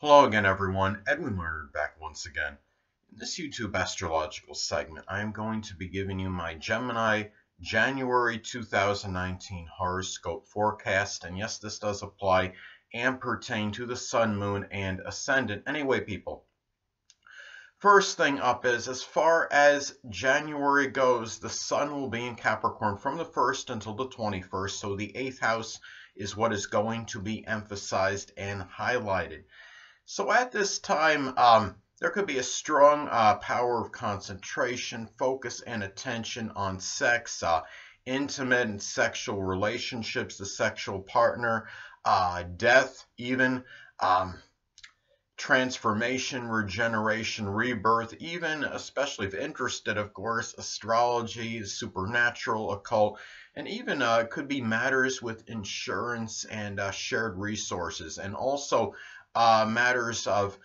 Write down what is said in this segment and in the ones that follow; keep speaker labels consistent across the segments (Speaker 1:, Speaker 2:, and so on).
Speaker 1: Hello again, everyone. Edwin Learnard back once again. In this YouTube astrological segment, I am going to be giving you my Gemini January 2019 horoscope forecast. And yes, this does apply and pertain to the Sun, Moon, and Ascendant. Anyway, people, first thing up is, as far as January goes, the Sun will be in Capricorn from the 1st until the 21st. So the 8th house is what is going to be emphasized and highlighted. So at this time, there could be a strong power of concentration, focus, and attention on sex, intimate and sexual relationships, the sexual partner, death, even transformation, regeneration, rebirth, even, especially if interested, of course, astrology, supernatural, occult, and even it could be matters with insurance and shared resources, and also matters of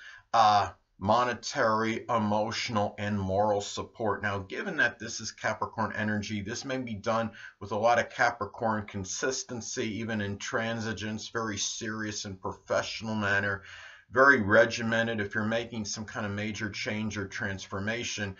Speaker 1: monetary, emotional, and moral support. Now, given that this is Capricorn energy, this may be done with a lot of Capricorn consistency, even intransigence, very serious and professional manner, very regimented. If you're making some kind of major change or transformation,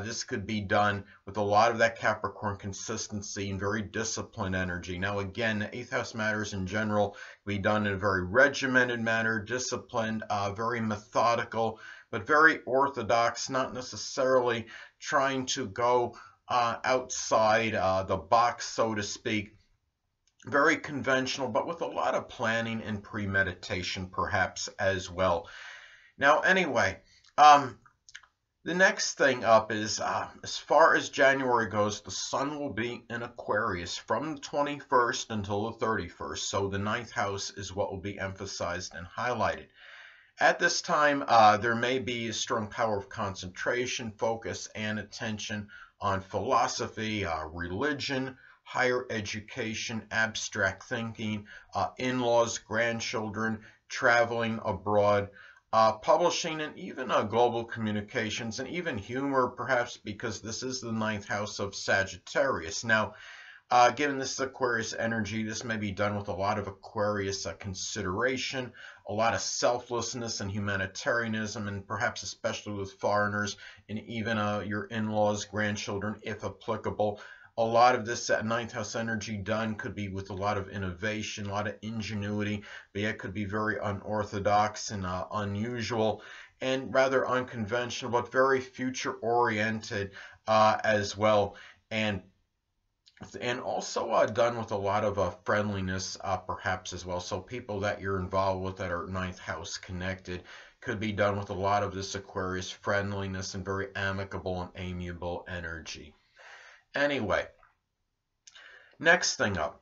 Speaker 1: this could be done with a lot of that Capricorn consistency and very disciplined energy. Now, again, the 8th house matters in general can be done in a very regimented manner, disciplined, very methodical, but very orthodox, not necessarily trying to go outside the box, so to speak. Very conventional, but with a lot of planning and premeditation perhaps as well. Now, anyway, the next thing up is, as far as January goes, the Sun will be in Aquarius from the 21st until the 31st. So the 9th house is what will be emphasized and highlighted. At this time, there may be a strong power of concentration, focus, and attention on philosophy, religion, higher education, abstract thinking, in-laws, grandchildren, traveling abroad, publishing, and even global communications, and even humor, perhaps because this is the 9th house of Sagittarius. Now, given this is Aquarius energy, this may be done with a lot of Aquarius consideration, a lot of selflessness and humanitarianism, and perhaps especially with foreigners, and even your in-laws, grandchildren, if applicable. A lot of this 9th house energy done could be with a lot of innovation, a lot of ingenuity, but it could be very unorthodox and unusual and rather unconventional, but very future-oriented as well. And also done with a lot of friendliness perhaps as well. So people that you're involved with that are 9th house connected could be done with a lot of this Aquarius friendliness and very amicable and amiable energy. Anyway, next thing up,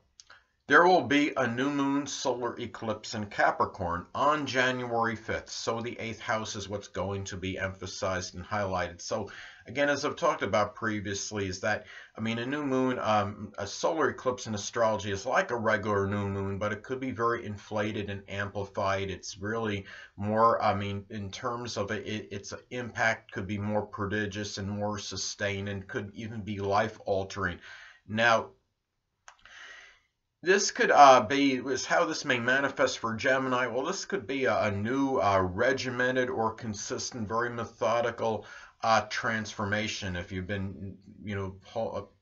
Speaker 1: there will be a new moon solar eclipse in Capricorn on January 5th. So the 8th house is what's going to be emphasized and highlighted. So again, as I've talked about previously, is that, I mean, a new moon, a solar eclipse in astrology is like a regular new moon, but it could be very inflated and amplified. It's really more, I mean, in terms of its impact could be more prodigious and more sustained and could even be life-altering. Now, this could is how this may manifest for Gemini. Well, this could be a new regimented or consistent, very methodical transformation. If you've been,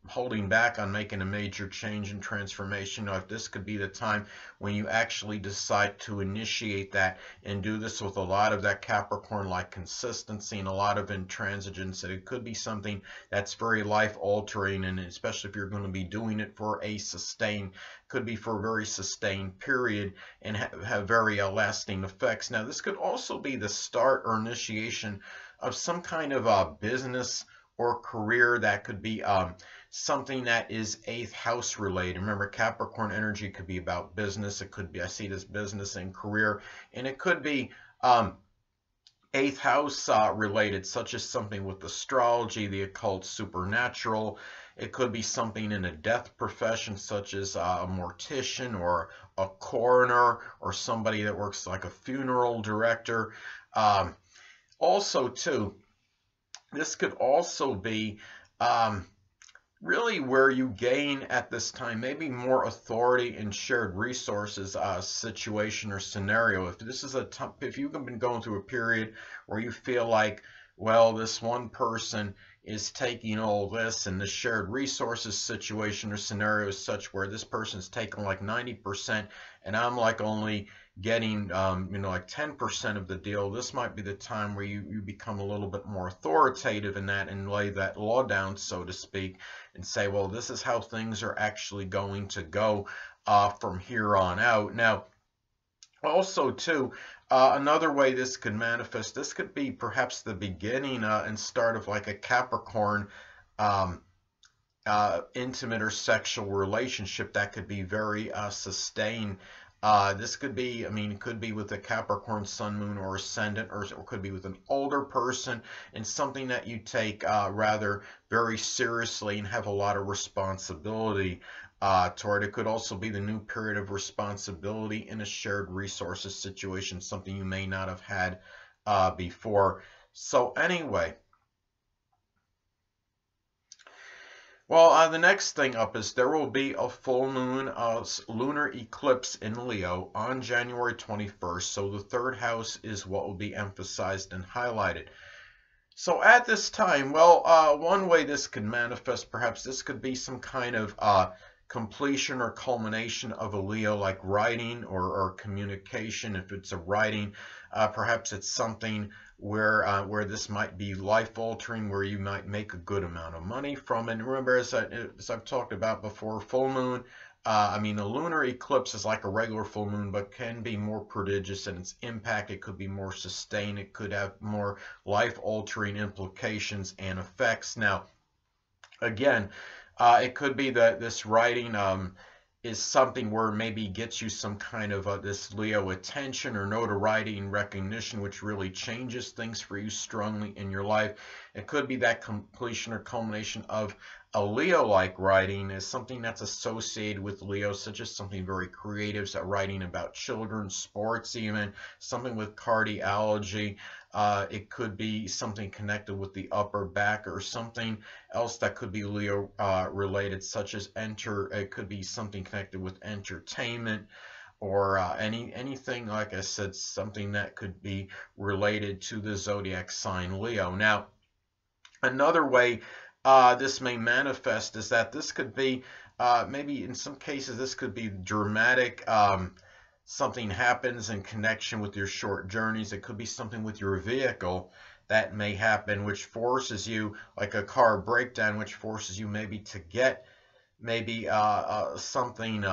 Speaker 1: holding back on making a major change and transformation, if this could be the time when you actually decide to initiate that and do this with a lot of that Capricorn-like consistency and a lot of intransigence, that it could be something that's very life-altering, and especially if you're going to be doing it for a sustained, could be for a very sustained period and have very lasting effects. Now, this could also be the start or initiation of some kind of business or career that could be something that is 8th house related. Remember, Capricorn energy could be about business. It could be, I see it as business and career, and it could be 8th house related, such as something with astrology, the occult, supernatural. It could be something in a death profession, such as a mortician or a coroner or somebody that works like a funeral director. Also, too, this could also be really where you gain at this time maybe more authority and shared resources situation or scenario. If this is if you've been going through a period where you feel like, well, this one person is taking all this, and the shared resources situation or scenario is such where this person's taking like 90% and I'm like only getting like 10% of the deal, this might be the time where you become a little bit more authoritative in that and lay that law down, so to speak, and say, well, this is how things are actually going to go from here on out. Now, also, too, another way this could manifest, this could be perhaps the beginning and start of like a Capricorn um, intimate or sexual relationship that could be very sustained. This could be, I mean, it could be with a Capricorn sun, moon, or ascendant, or it could be with an older person, and something that you take rather very seriously and have a lot of responsibility toward. It could also be the new period of responsibility in a shared resources situation, something you may not have had before. So anyway, well, the next thing up is there will be a full moon lunar eclipse in Leo on January 21st. So the third house is what will be emphasized and highlighted. So at this time, well, one way this could manifest, perhaps this could be some kind of completion or culmination of a Leo, like writing or communication. If it's a writing, perhaps it's something where this might be life-altering, where you might make a good amount of money from it. And remember, as I've talked about before, full moon, I mean, a lunar eclipse is like a regular full moon, but can be more prodigious in its impact. It could be more sustained. It could have more life-altering implications and effects. Now, again, it could be that this writing is something where maybe gets you some kind of this Leo attention or notoriety and recognition, which really changes things for you strongly in your life. It could be that completion or culmination of a Leo-like writing is something that's associated with Leo, such as something very creative, so writing about children, sports even, something with cardiology. It could be something connected with the upper back or something else that could be Leo related, such as it could be something connected with entertainment or anything, like I said, something that could be related to the zodiac sign Leo. Now, another way this may manifest is that this could be, maybe in some cases, this could be dramatic. Something happens in connection with your short journeys. It could be something with your vehicle that may happen, which forces you, like a car breakdown, which forces you maybe to get maybe something,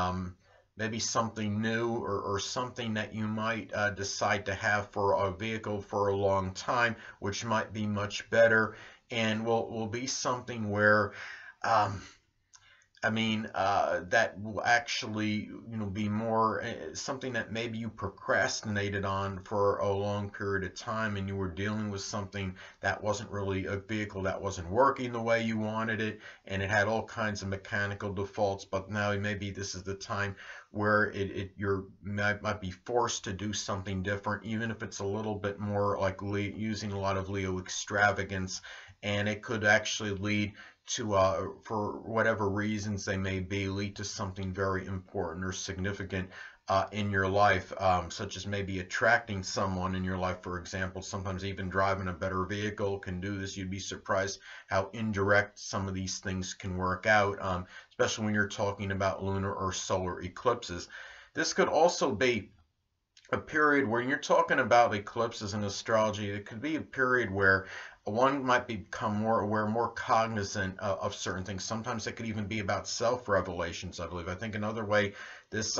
Speaker 1: maybe something new or something that you might decide to have for a vehicle for a long time, which might be much better and will be something where I mean, that will actually, be more something that maybe you procrastinated on for a long period of time, and you were dealing with something that wasn't really a vehicle that wasn't working the way you wanted it, and it had all kinds of mechanical defaults. But now maybe this is the time where you might be forced to do something different, even if it's a little bit more like using a lot of Leo extravagance, and it could actually lead to, for whatever reasons they may be, lead to something very important or significant in your life, such as maybe attracting someone in your life, for example. Sometimes even driving a better vehicle can do this. You'd be surprised how indirect some of these things can work out, especially when you're talking about lunar or solar eclipses. This could also be a period where you're talking about eclipses in astrology. It could be a period where one might become more aware, more cognizant of certain things. Sometimes it could even be about self-revelations, I believe. I think another way this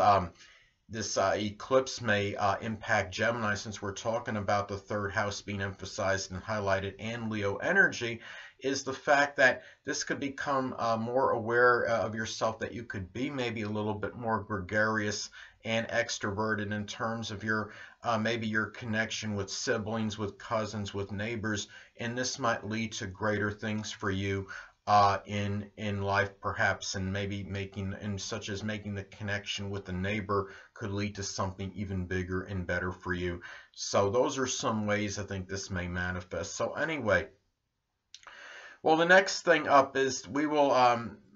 Speaker 1: eclipse may impact Gemini, since we're talking about the third house being emphasized and highlighted and Leo energy, is the fact that this could become more aware of yourself, that you could be maybe a little bit more gregarious and extroverted in terms of your maybe your connection with siblings, with cousins, with neighbors, and this might lead to greater things for you in life, perhaps, and maybe such as making the connection with the neighbor could lead to something even bigger and better for you. So those are some ways I think this may manifest. So anyway, Well, the next thing up is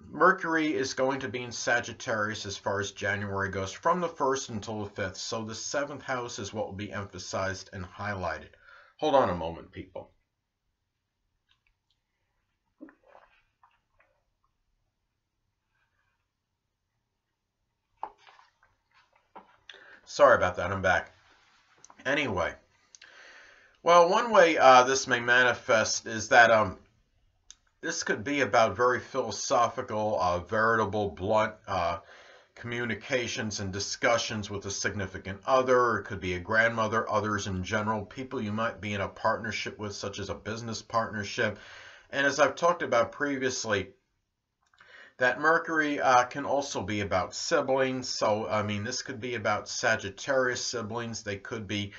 Speaker 1: Mercury is going to be in Sagittarius as far as January goes, from the 1st until the 5th. So the 7th house is what will be emphasized and highlighted. Hold on a moment, people. Sorry about that, I'm back. Anyway, well, one way this may manifest is that this could be about very philosophical, veritable, blunt communications and discussions with a significant other. It could be a grandmother, others in general, people you might be in a partnership with, such as a business partnership. And as I've talked about previously, that Mercury can also be about siblings. So, I mean, this could be about Sagittarius siblings. They could be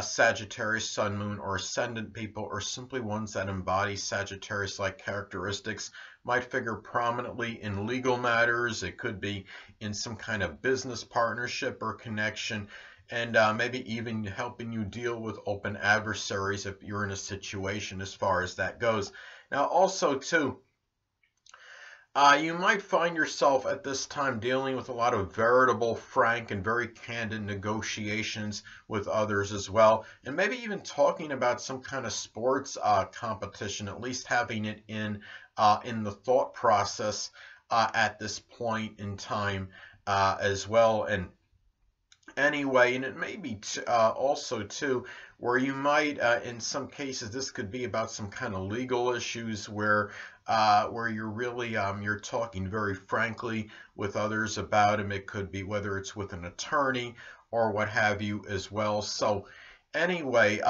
Speaker 1: Sagittarius, Sun, Moon, or Ascendant people, or simply ones that embody Sagittarius-like characteristics. Might figure prominently in legal matters. It could be in some kind of business partnership or connection, and maybe even helping you deal with open adversaries if you're in a situation as far as that goes. Now, also, too, you might find yourself at this time dealing with a lot of veritable, frank, and very candid negotiations with others as well, and maybe even talking about some kind of sports competition, at least having it in the thought process at this point in time as well. And anyway, and it may be also too where you might in some cases this could be about some kind of legal issues where you're really you're talking very frankly with others about them. It could be whether it's with an attorney or what have you as well. So anyway,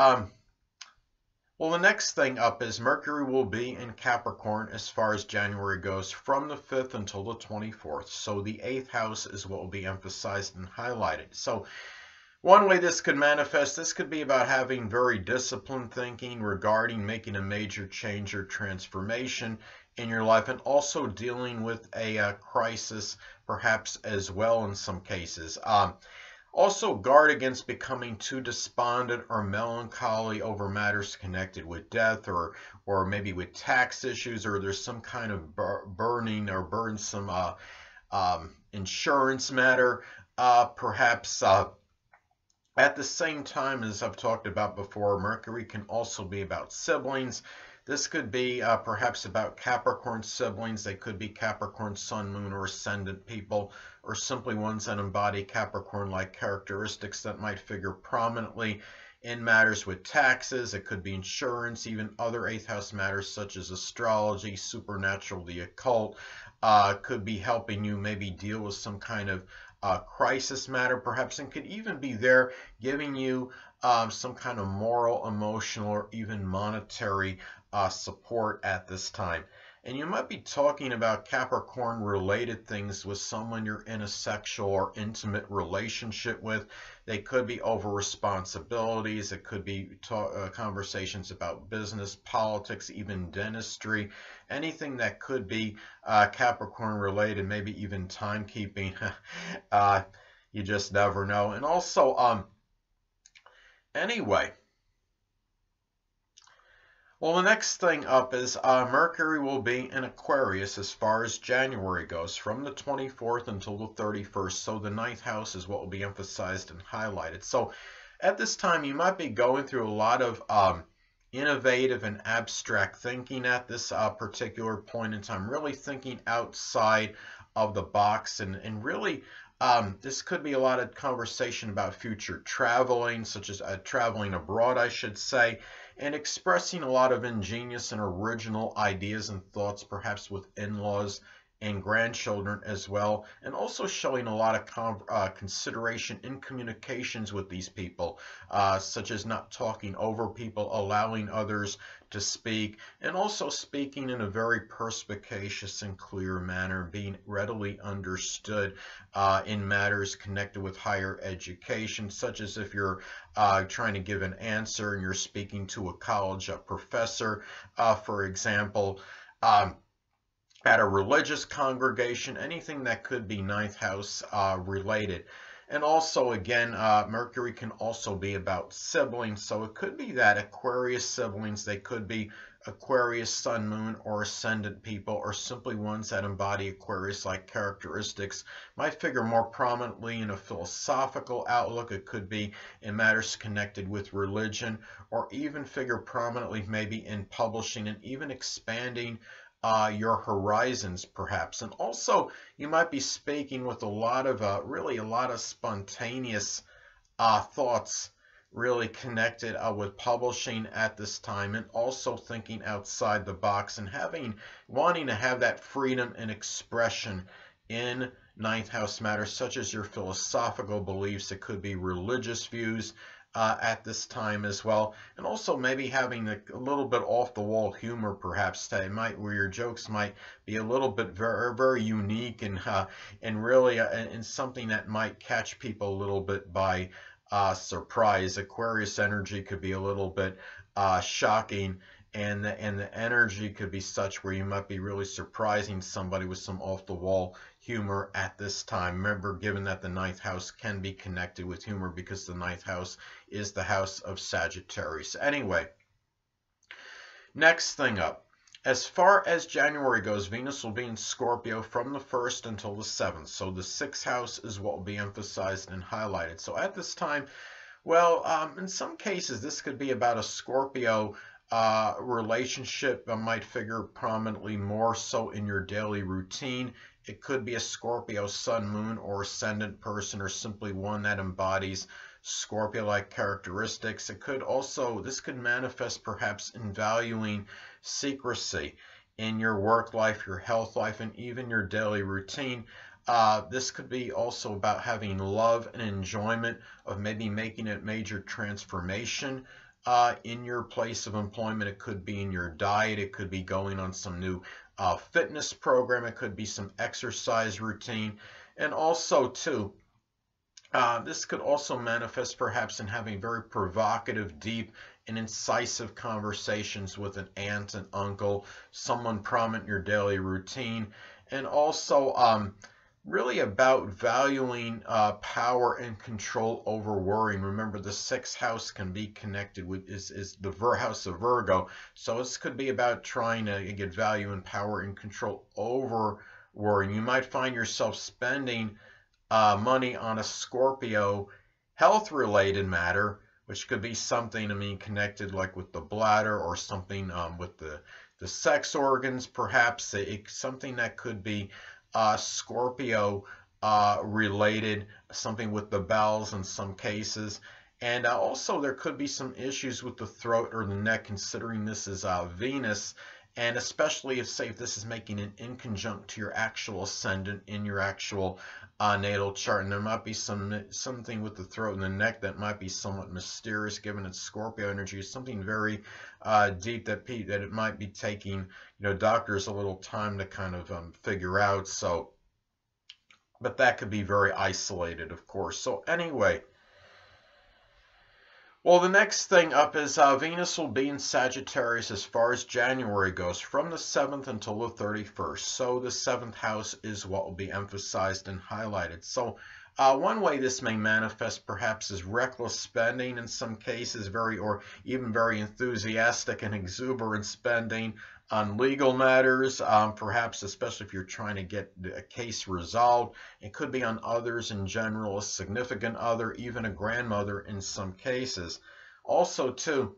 Speaker 1: well, the next thing up is Mercury will be in Capricorn as far as January goes, from the 5th until the 24th. So the 8th house is what will be emphasized and highlighted. So one way this could manifest, this could be about having very disciplined thinking regarding making a major change or transformation in your life, and also dealing with a crisis perhaps as well in some cases. Also guard against becoming too despondent or melancholy over matters connected with death or maybe with tax issues, or there's some kind of burning or burdensome insurance matter perhaps. At the same time, as I've talked about before, Mercury can also be about siblings. This could be perhaps about Capricorn siblings. They could be Capricorn, Sun, Moon, or Ascendant people, or simply ones that embody Capricorn-like characteristics that might figure prominently in matters with taxes. It could be insurance, even other 8th house matters such as astrology, supernatural, the occult. Could be helping you maybe deal with some kind of crisis matter perhaps, and could even be there giving you some kind of moral, emotional, or even monetary support at this time. And you might be talking about Capricorn related things with someone you're in a sexual or intimate relationship with. They could be over responsibilities. It could be conversations about business, politics, even dentistry, anything that could be Capricorn related, maybe even timekeeping. You just never know. And also, anyway, well, the next thing up is Mercury will be in Aquarius as far as January goes, from the 24th until the 31st. So the 9th house is what will be emphasized and highlighted. So at this time, you might be going through a lot of innovative and abstract thinking at this particular point in time, really thinking outside of the box, and really this could be a lot of conversation about future traveling, such as traveling abroad, I should say, and expressing a lot of ingenious and original ideas and thoughts, perhaps with in-laws and grandchildren as well, and also showing a lot of consideration in communications with these people, such as not talking over people, allowing others to speak, and also speaking in a very perspicacious and clear manner, being readily understood in matters connected with higher education, such as if you're trying to give an answer and you're speaking to a college professor, for example, at a religious congregation, anything that could be 9th house related. And also, again, Mercury can also be about siblings. So it could be that Aquarius siblings, they could be Aquarius, Sun, Moon, or Ascendant people, or simply ones that embody Aquarius-like characteristics, might figure more prominently in a philosophical outlook. It could be in matters connected with religion, or even figure prominently maybe in publishing and even expanding your horizons, perhaps. And also, you might be speaking with a lot of, really a lot of spontaneous thoughts really connected with publishing at this time, and also thinking outside the box and wanting to have that freedom and expression in ninth house matters, such as your philosophical beliefs. It could be religious views at this time as well, and also maybe having a little bit off the wall humor, perhaps, where your jokes might be a little bit very, very unique and really and something that might catch people a little bit by surprise. Aquarius energy could be a little bit shocking, and the energy could be such where you might be really surprising somebody with some off-the-wall humor at this time. Remember, given that the ninth house can be connected with humor because the ninth house is the house of Sagittarius. Anyway, next thing up. As far as January goes, Venus will be in Scorpio from the 1st until the 7th. So the 6th house is what will be emphasized and highlighted. So at this time, well, in some cases, this could be about a Scorpio relationship that might figure prominently more so in your daily routine. It could be a Scorpio Sun, Moon, or Ascendant person, or simply one that embodies Scorpio-like characteristics. This could manifest perhaps in valuing secrecy in your work life, your health life, and even your daily routine. This could be also about having love and enjoyment of maybe making a major transformation in your place of employment. It could be in your diet. It could be going on some new fitness program. It could be some exercise routine. And also, too, this could also manifest perhaps in having very provocative, deep, and incisive conversations with an aunt, an uncle, someone prominent in your daily routine. And also really about valuing power and control over worrying. Remember, the 6th house can be connected with is the house of Virgo. So this could be about trying to get value and power and control over worrying. You might find yourself spending money on a Scorpio health-related matter, which could be something, connected like with the bladder, or something with the sex organs, perhaps. Something that could be Scorpio related, something with the bowels in some cases. And also there could be some issues with the throat or the neck, considering this is Venus. And especially if this is making an inconjunct to your actual ascendant in your actual natal chart. And there might be something with the throat and the neck that might be somewhat mysterious, given its Scorpio energy. It's something very deep that it might be taking doctors a little time to kind of figure out. So, but that could be very isolated, of course. So anyway, well, the next thing up is Venus will be in Sagittarius as far as January goes, from the 7th until the 31st. So the 7th house is what will be emphasized and highlighted. So one way this may manifest perhaps is reckless spending in some cases, or even very enthusiastic and exuberant spending on legal matters, perhaps especially if you're trying to get a case resolved. It could be on others in general, a significant other, even a grandmother in some cases. Also, too,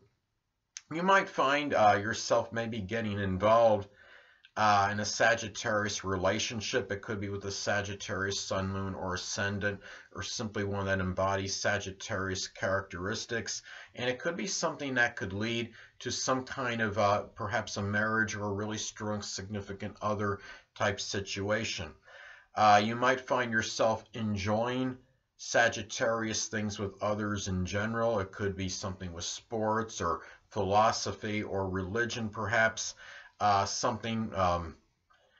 Speaker 1: you might find yourself maybe getting involved in a Sagittarius relationship. It could be with a Sagittarius Sun, Moon, or Ascendant, or simply one that embodies Sagittarius characteristics. And it could be something that could lead to some kind of perhaps a marriage or a really strong significant other type situation. You might find yourself enjoying Sagittarius things with others in general. It could be something with sports or philosophy or religion, perhaps. Something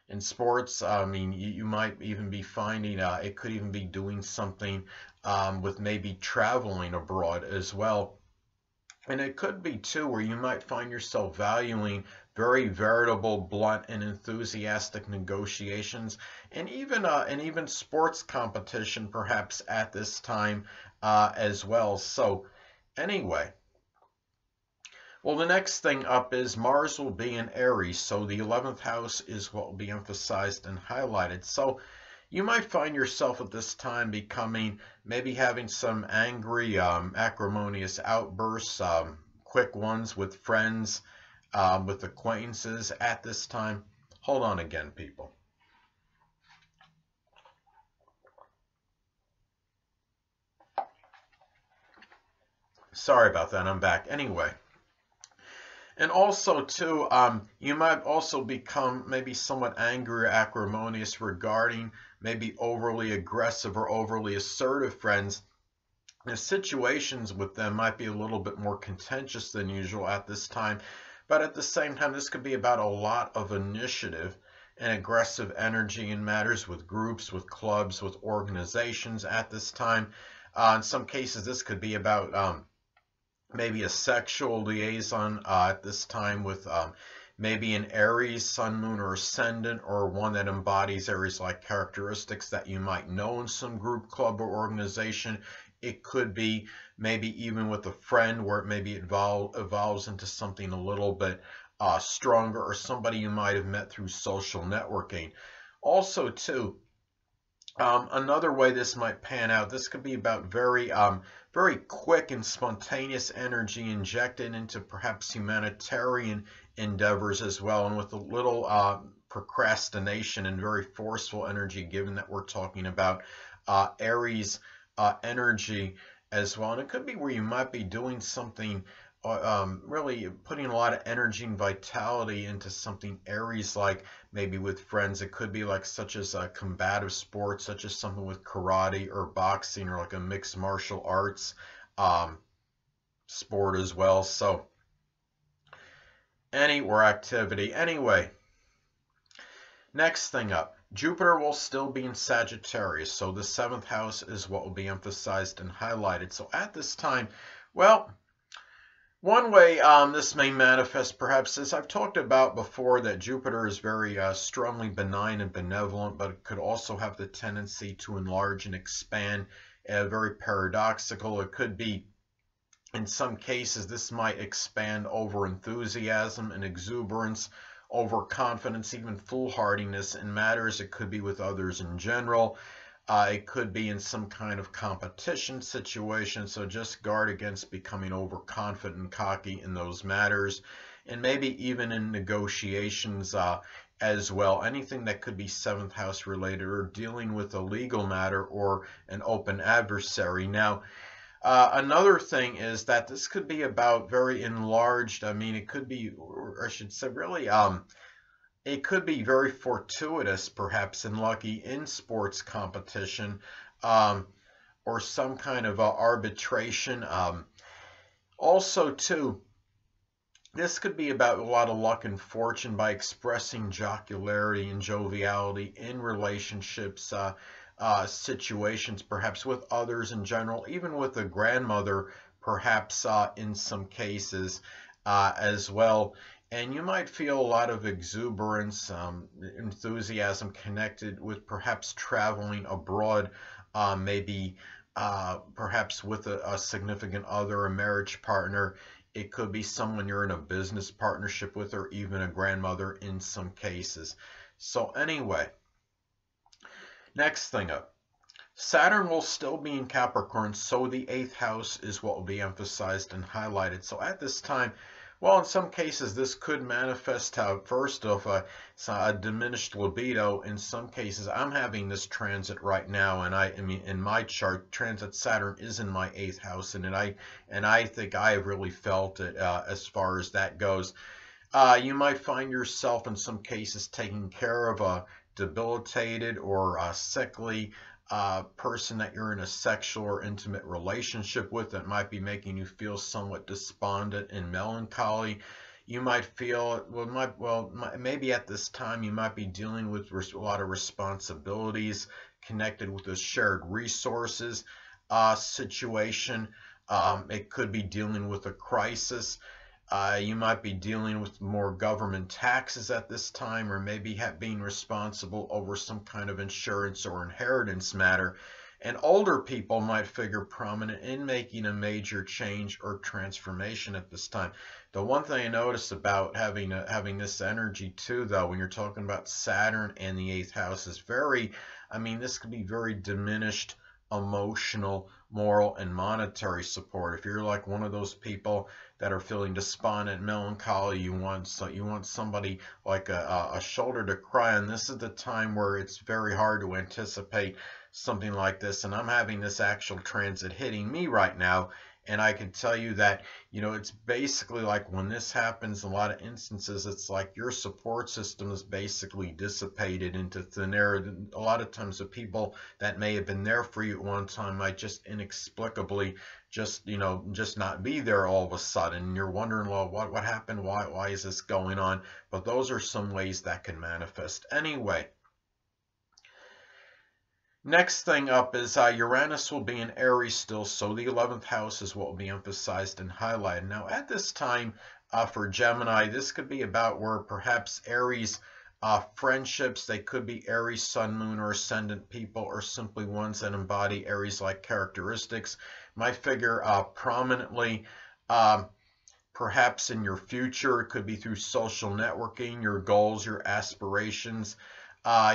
Speaker 1: in sports. You might even be finding it could even be doing something with maybe traveling abroad as well. And it could be too where you might find yourself valuing very veritable, blunt, and enthusiastic negotiations, and even sports competition perhaps at this time as well. So anyway, Well, the next thing up is Mars will be in Aries, so the 11th house is what will be emphasized and highlighted. So you might find yourself at this time becoming, maybe having some angry, acrimonious outbursts, quick ones with friends, with acquaintances at this time. Hold on again, people. Sorry about that, I'm back. Anyway. And also, too, you might also become maybe somewhat angry or acrimonious regarding maybe overly aggressive or overly assertive friends. The situations with them might be a little bit more contentious than usual at this time. But at the same time, this could be about a lot of initiative and aggressive energy in matters with groups, with clubs, with organizations at this time. In some cases, this could be about maybe a sexual liaison at this time with maybe an Aries, Sun, Moon, or Ascendant, or one that embodies Aries-like characteristics that you might know in some group, club, or organization. It could be maybe even with a friend where it maybe evolves into something a little bit stronger, or somebody you might have met through social networking. Also, too, another way this might pan out, this could be about very quick and spontaneous energy injected into perhaps humanitarian endeavors as well, and with a little procrastination and very forceful energy, given that we're talking about Aries energy as well. And it could be where you might be doing something, really putting a lot of energy and vitality into something Aries-like, maybe with friends. It could be like such as a combative sport, such as something with karate or boxing, or like a mixed martial arts sport as well. So or activity. Anyway, next thing up, Jupiter will still be in Sagittarius, so the 7th house is what will be emphasized and highlighted. So at this time, well, one way this may manifest perhaps is, I've talked about before that Jupiter is very strongly benign and benevolent, but it could also have the tendency to enlarge and expand, very paradoxical. It could be, in some cases, this might expand over enthusiasm and exuberance, overconfidence, even foolhardiness in matters. It could be with others in general. It could be in some kind of competition situation, so just guard against becoming overconfident and cocky in those matters. And maybe even in negotiations as well. Anything that could be 7th house related, or dealing with a legal matter or an open adversary. Now, another thing is that this could be about very enlarged, it could be, or I should say really, it could be very fortuitous, perhaps, and lucky in sports competition, or some kind of arbitration. Also, too, this could be about a lot of luck and fortune by expressing jocularity and joviality in relationships, situations, perhaps with others in general, even with a grandmother, perhaps in some cases as well. And you might feel a lot of exuberance, enthusiasm connected with perhaps traveling abroad, maybe perhaps with a significant other, a marriage partner. It could be someone you're in a business partnership with, or even a grandmother in some cases. So anyway, next thing up. Saturn will still be in Capricorn, so the 8th house is what will be emphasized and highlighted. So at this time, well, in some cases, this could manifest first off a diminished libido. In some cases, I'm having this transit right now, and I mean, in my chart, transit Saturn is in my 8th house, and I think I have really felt it as far as that goes. You might find yourself in some cases taking care of a debilitated or sickly person that you're in a sexual or intimate relationship with, that might be making you feel somewhat despondent and melancholy. You might feel, maybe at this time you might be dealing with a lot of responsibilities connected with the shared resources situation. It could be dealing with a crisis. You might be dealing with more government taxes at this time, or maybe being responsible over some kind of insurance or inheritance matter. And older people might figure prominent in making a major change or transformation at this time. The one thing I notice about having this energy too, though, when you're talking about Saturn and the 8th house, is very, I mean, this could be very diminished emotional, moral, and monetary support. If you're like one of those people that are feeling despondent, melancholy, you want somebody like a shoulder to cry on. This is the time where it's very hard to anticipate something like this. And I'm having this actual transit hitting me right now. And I can tell you that, you know, it's basically like when this happens, in a lot of instances, it's like your support system is basically dissipated into thin air. A lot of times the people that may have been there for you at one time might just inexplicably just, you know, just not be there all of a sudden. And you're wondering, well, what happened? Why is this going on? But those are some ways that can manifest. Anyway. Next thing up is Uranus will be in Aries still, so the 11th house is what will be emphasized and highlighted. Now, at this time for Gemini, this could be about where perhaps Aries friendships, they could be Aries, Sun, Moon, or Ascendant people, or simply ones that embody Aries-like characteristics, might figure prominently perhaps in your future. It could be through social networking, your goals, your aspirations.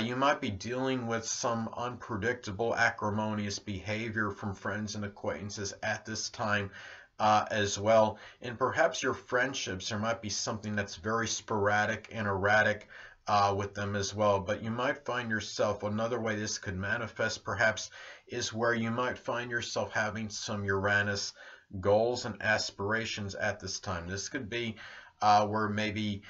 Speaker 1: You might be dealing with some unpredictable, acrimonious behavior from friends and acquaintances at this time as well. And perhaps your friendships, there might be something that's very sporadic and erratic with them as well. But you might find yourself, another way this could manifest perhaps, is where you might find yourself having some Uranus goals and aspirations at this time. This could be where maybe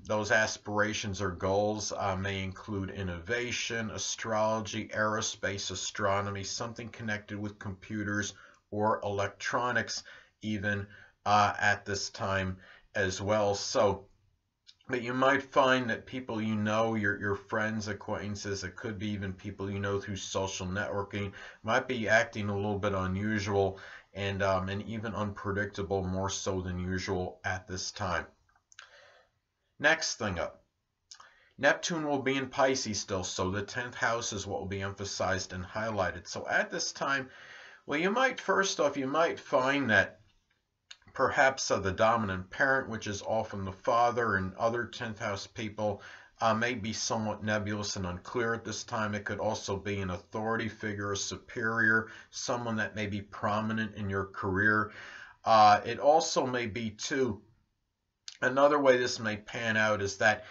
Speaker 1: those aspirations or goals may include innovation, astrology, aerospace, astronomy, something connected with computers or electronics even at this time as well. So, but you might find that people you know, your friends, acquaintances, it could be even people you know through social networking, might be acting a little bit unusual and even unpredictable, more so than usual at this time. Next thing up, Neptune will be in Pisces still, so the 10th house is what will be emphasized and highlighted. So at this time, well, you might, first off, you might find that perhaps the dominant parent, which is often the father, and other 10th house people may be somewhat nebulous and unclear at this time. It could also be an authority figure, a superior, someone that may be prominent in your career. It also may be, too, another way this may pan out is that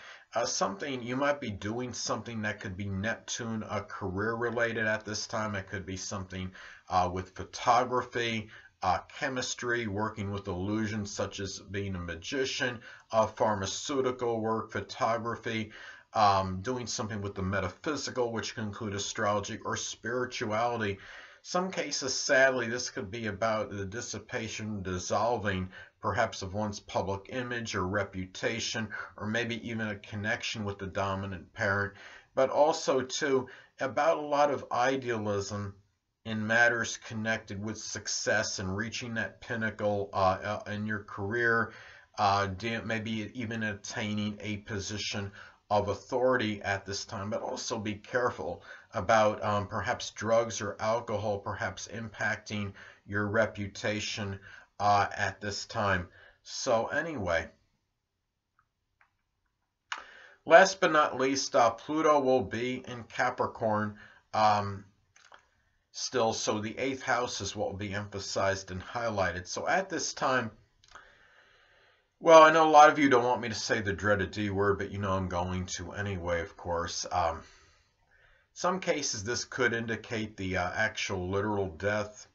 Speaker 1: something, you might be doing something that could be Neptune career related at this time. It could be something with photography, chemistry, working with illusions such as being a magician, pharmaceutical work, photography, doing something with the metaphysical, which can include astrology or spirituality. Some cases, sadly, this could be about the dissipation, dissolving, perhaps of one's public image or reputation, or maybe even a connection with the dominant parent, but also, too, about a lot of idealism in matters connected with success and reaching that pinnacle in your career, maybe even attaining a position of authority at this time. But also be careful about perhaps drugs or alcohol perhaps impacting your reputation at this time. So anyway, last but not least, Pluto will be in Capricorn still, so the 8th house is what will be emphasized and highlighted. So at this time, well, I know a lot of you don't want me to say the dreaded D word, but you know I'm going to anyway, of course. Some cases this could indicate the actual literal death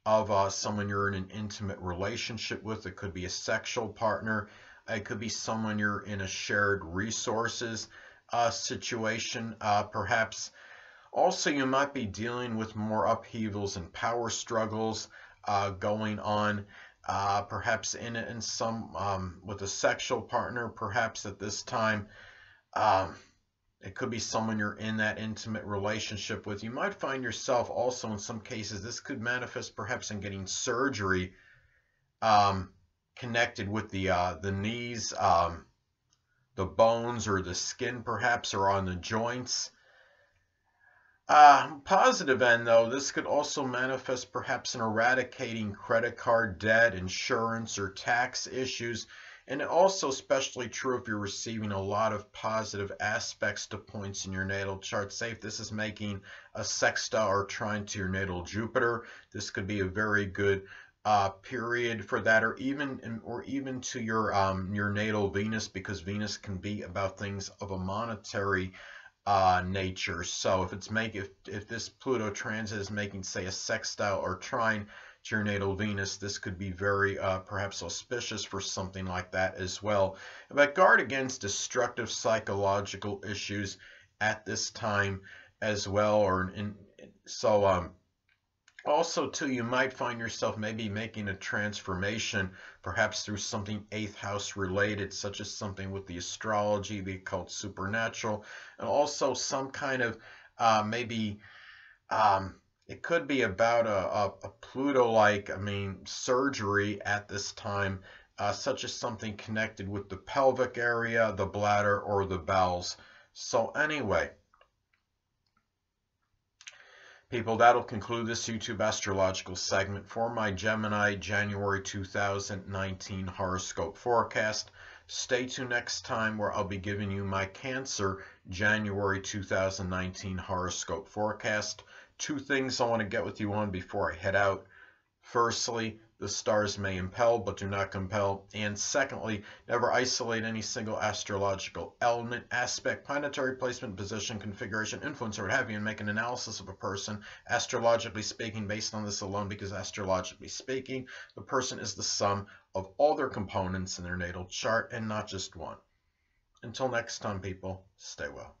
Speaker 1: of someone you're in an intimate relationship with. It could be a sexual partner. It could be someone you're in a shared resources situation, perhaps. Also, you might be dealing with more upheavals and power struggles going on, perhaps in some with a sexual partner, perhaps at this time. It could be someone you're in that intimate relationship with. You might find yourself also, in some cases, this could manifest perhaps in getting surgery connected with the knees, the bones, or the skin perhaps, or on the joints. Positive end, though, this could also manifest perhaps in eradicating credit card debt, insurance, or tax issues. And also especially true if you're receiving a lot of positive aspects to points in your natal chart. Say if this is making a sextile or trine to your natal Jupiter, this could be a very good period for that, or even to your natal Venus, because Venus can be about things of a monetary nature. So if this Pluto transit is making, say, a sextile or trine to your natal Venus, this could be very perhaps auspicious for something like that as well. But guard against destructive psychological issues at this time as well. Also, too, you might find yourself maybe making a transformation, perhaps through something 8th house related, such as something with the astrology, the occult, supernatural, and also some kind of maybe it could be about a Pluto-like, surgery at this time, such as something connected with the pelvic area, the bladder, or the bowels. So anyway, people, that'll conclude this YouTube astrological segment for my Gemini January 2019 horoscope forecast. Stay tuned next time where I'll be giving you my Cancer January 2019 horoscope forecast. Two things I want to get with you on before I head out. Firstly, the stars may impel but do not compel. And secondly, never isolate any single astrological element, aspect, planetary placement, position, configuration, influence, or what have you, and make an analysis of a person, astrologically speaking, based on this alone, because astrologically speaking, the person is the sum of all their components in their natal chart and not just one. Until next time, people, stay well.